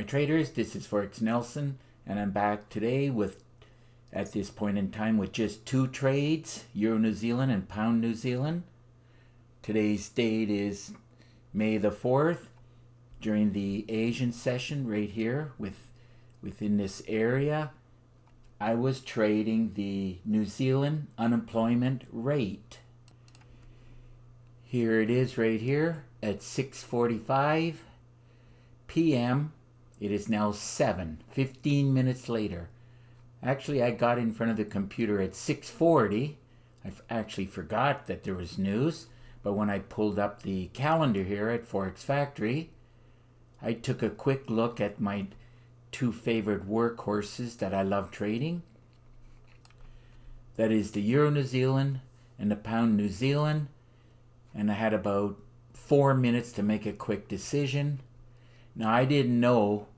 Hi traders, this is Forex Nelson, and I'm back today with, at this point in time, with just two trades, Euro New Zealand and Pound New Zealand. Today's date is May the 4th, during the Asian session right here within this area. I was trading the New Zealand unemployment rate. Here it is right here at 6:45 p.m. It is now 15 minutes later. Actually, I got in front of the computer at 6:40. I actually forgot that there was news, but when I pulled up the calendar here at Forex Factory, I took a quick look at my two favorite workhorses that I love trading. That is the Euro New Zealand and the Pound New Zealand. And I had about 4 minutes to make a quick decision. Now, I didn't know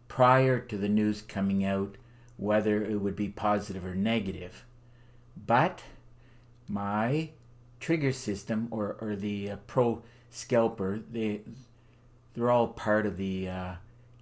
prior to the news coming out whether it would be positive or negative. But my trigger system or the pro scalper, they're all part of the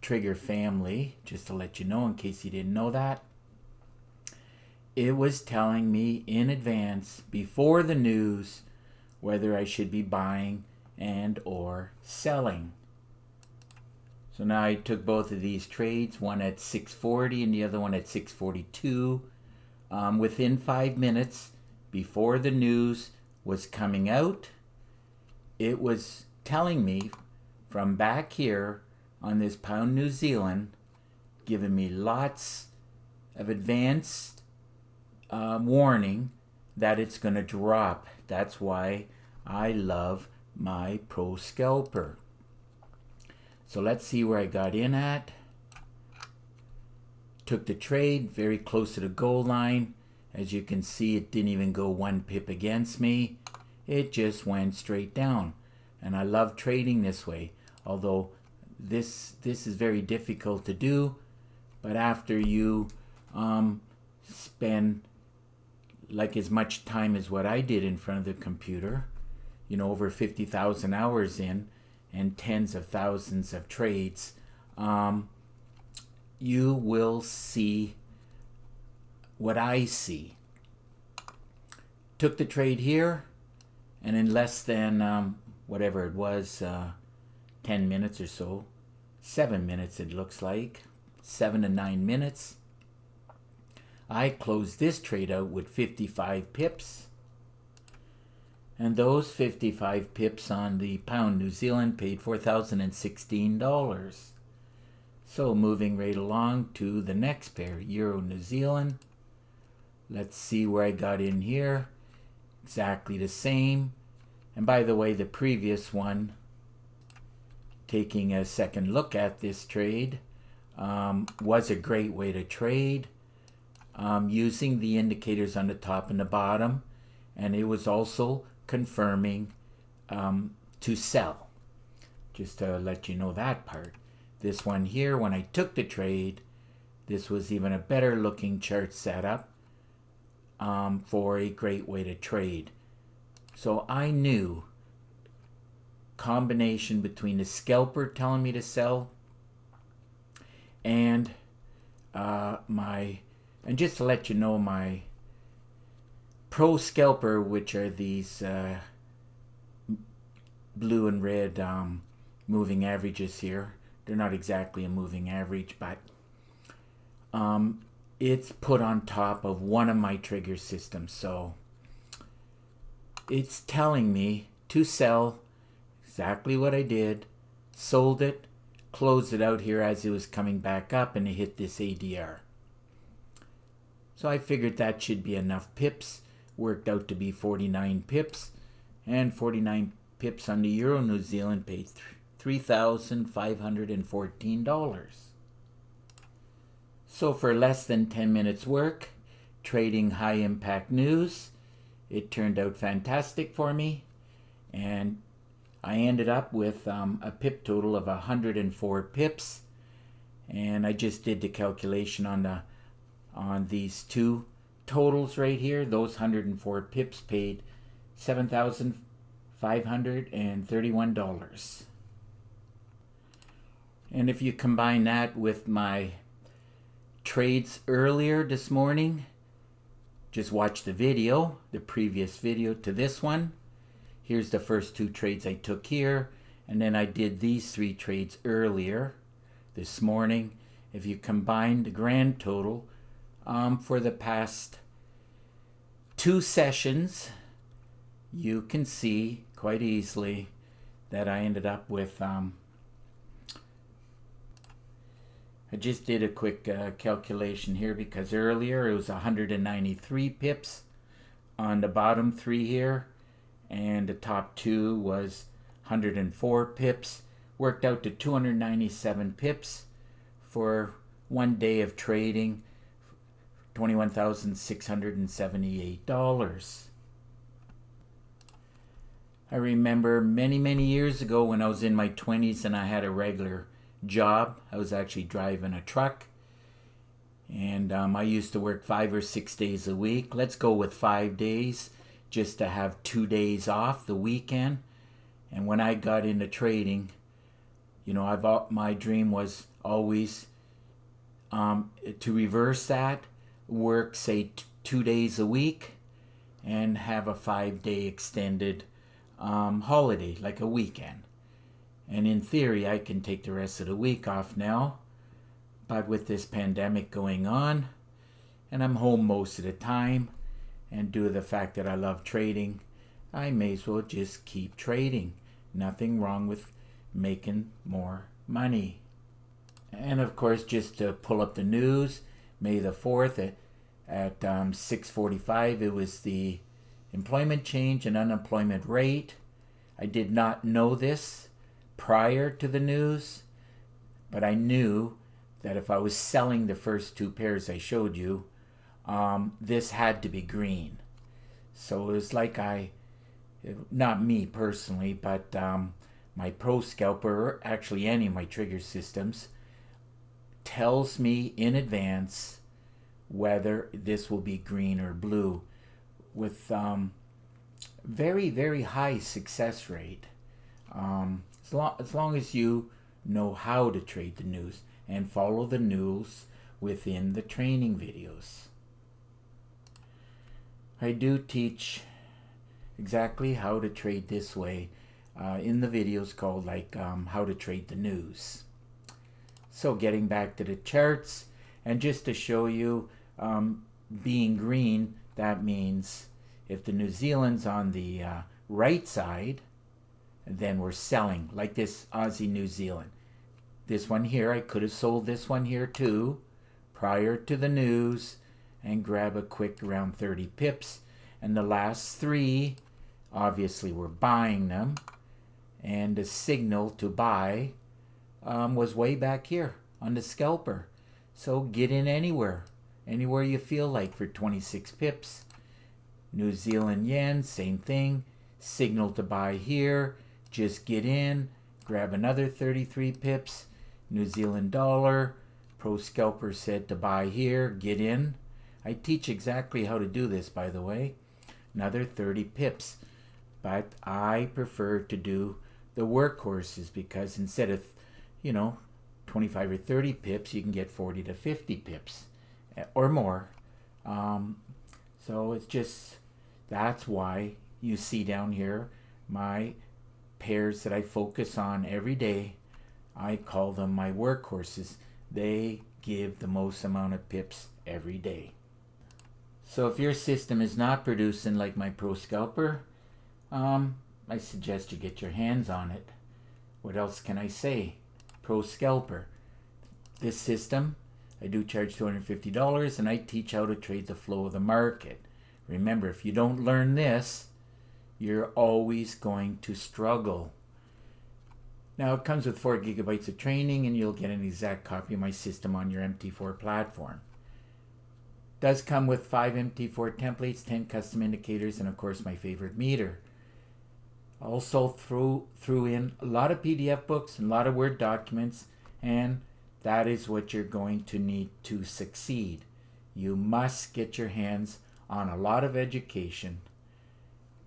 trigger family, just to let you know in case you didn't know that. It was telling me in advance, before the news, whether I should be buying and or selling. So now I took both of these trades, one at 6:40 and the other one at 6:42. Within 5 minutes before the news was coming out, it was telling me from back here on this Pound New Zealand, giving me lots of advanced warning that it's going to drop. That's why I love my pro scalper. So let's see where I got in at. Took the trade very close to the goal line. As you can see, it didn't even go 1 pip against me. It just went straight down. And I love trading this way. Although this is very difficult to do. But after you spend like as much time as what I did in front of the computer, you know, over 50,000 hours in and tens of thousands of trades, you will see what I see. Took the trade here, and in less than whatever it was, 10 minutes or so, 7 minutes it looks like, 7 to 9 minutes, I closed this trade out with 55 pips. And those 55 pips on the Pound New Zealand paid $4,016. So moving right along to the next pair, Euro New Zealand. Let's see where I got in here. Exactly the same. And by the way, the previous one, taking a second look at this trade, was a great way to trade. Using the indicators on the top and the bottom, and it was also confirming to sell, just to let you know that part. This one here, when I took the trade, this was even a better looking chart setup for a great way to trade. So I knew combination between the scalper telling me to sell and and just to let you know, my pro scalper, which are these blue and red moving averages here. They're not exactly a moving average, but it's put on top of one of my trigger systems. So it's telling me to sell, exactly what I did. Sold it, closed it out here as it was coming back up, and it hit this ADR. So I figured that should be enough pips. Worked out to be 49 pips. And 49 pips on the Euro New Zealand paid $3,514. So for less than 10 minutes work, trading high impact news, it turned out fantastic for me. And I ended up with a pip total of 104 pips. And I just did the calculation on these two totals right here. Those 104 pips paid $7,531. And if you combine that with my trades earlier this morning, just watch the video, the previous video to this one. Here's the first 2 trades I took here, and then I did these 3 trades earlier this morning. If you combine the grand total for the past 2 sessions, you can see quite easily that I ended up with I just did a quick calculation here, because earlier it was 193 pips on the bottom 3 here, and the top 2 was 104 pips. Worked out to 297 pips for 1 day of trading, $21,678. I remember many years ago when I was in my 20s and I had a regular job. I was actually driving a truck, and I used to work 5 or 6 days a week. Let's go with 5 days, just to have 2 days off the weekend. And when I got into trading, you know, my dream was always to reverse that, work say 2 days a week and have a 5-day extended holiday, like a weekend. And in theory, I can take the rest of the week off now. But with this pandemic going on, and I'm home most of the time, and due to the fact that I love trading, I may as well just keep trading. Nothing wrong with making more money. And of course, just to pull up the news, May the 4th at 6:45, it was the employment change and unemployment rate. I did not know this prior to the news, but I knew that if I was selling the first 2 pairs I showed you, this had to be green. So it was like not me personally, but my Pro Scalper, or actually any of my trigger systems, tells me in advance whether this will be green or blue, with very high success rate. As long as you know how to trade the news and follow the news within the training videos. I do teach exactly how to trade this way in the videos called how to trade the news. So getting back to the charts, and just to show you, being green, that means if the New Zealand's on the right side, then we're selling, like this Aussie New Zealand. This one here, I could have sold this one here too prior to the news and grab a quick around 30 pips. And the last 3, obviously we're buying them, and the signal to buy was way back here on the scalper. So get in anywhere you feel like for 26 pips. New Zealand yen, same thing, signal to buy here, just get in, grab another 33 pips. New Zealand dollar, Pro Scalper said to buy here, get in. I teach exactly how to do this, by the way. Another 30 pips. But I prefer to do the workhorses, because instead of, 25 or 30 pips, you can get 40 to 50 pips or more. So it's just, that's why you see down here my pairs that I focus on every day. I call them my workhorses. They give the most amount of pips every day. So if your system is not producing like my Pro Scalper, I suggest you get your hands on it. What else can I say? Pro Scalper. This system, I do charge $250, and I teach how to trade the flow of the market. Remember, if you don't learn this, you're always going to struggle. Now, it comes with 4 gigabytes of training, and you'll get an exact copy of my system on your MT4 platform. It does come with 5 MT4 templates, 10 custom indicators, and of course my favorite meter. Also threw in a lot of PDF books and a lot of Word documents, and that is what you're going to need to succeed. You must get your hands on a lot of education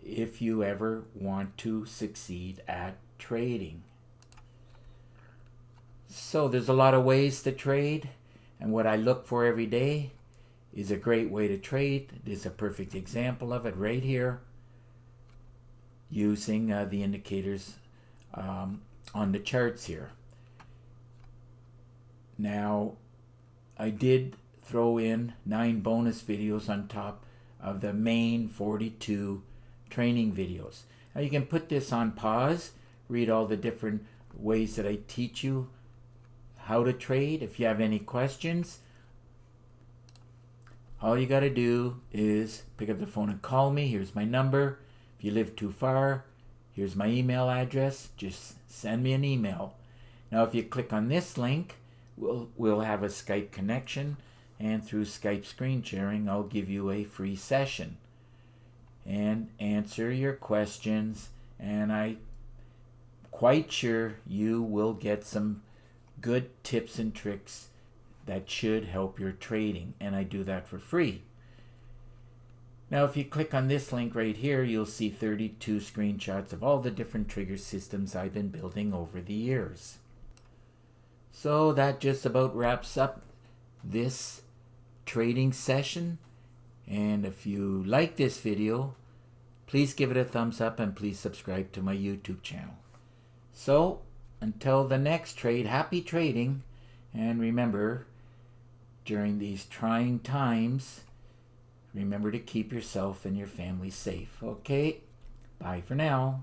if you ever want to succeed at trading. So there's a lot of ways to trade, and what I look for every day is a great way to trade. There's a perfect example of it right here, using the indicators on the charts here. Now, I did throw in 9 bonus videos on top of the main 42 training videos. Now you can put this on pause, read all the different ways that I teach you how to trade. If you have any questions, all you got to do is pick up the phone and call me. Here's my number. If you live too far, here's my email address. Just send me an email. Now if you click on this link, we'll have a Skype connection, and through Skype screen sharing, I'll give you a free session and answer your questions, and I'm quite sure you will get some good tips and tricks that should help your trading, and I do that for free. Now if you click on this link right here, you'll see 32 screenshots of all the different trigger systems I've been building over the years. So that just about wraps up this trading session, and if you like this video, please give it a thumbs up and please subscribe to my YouTube channel. So until the next trade, happy trading, and remember, during these trying times, remember to keep yourself and your family safe. Okay, bye for now.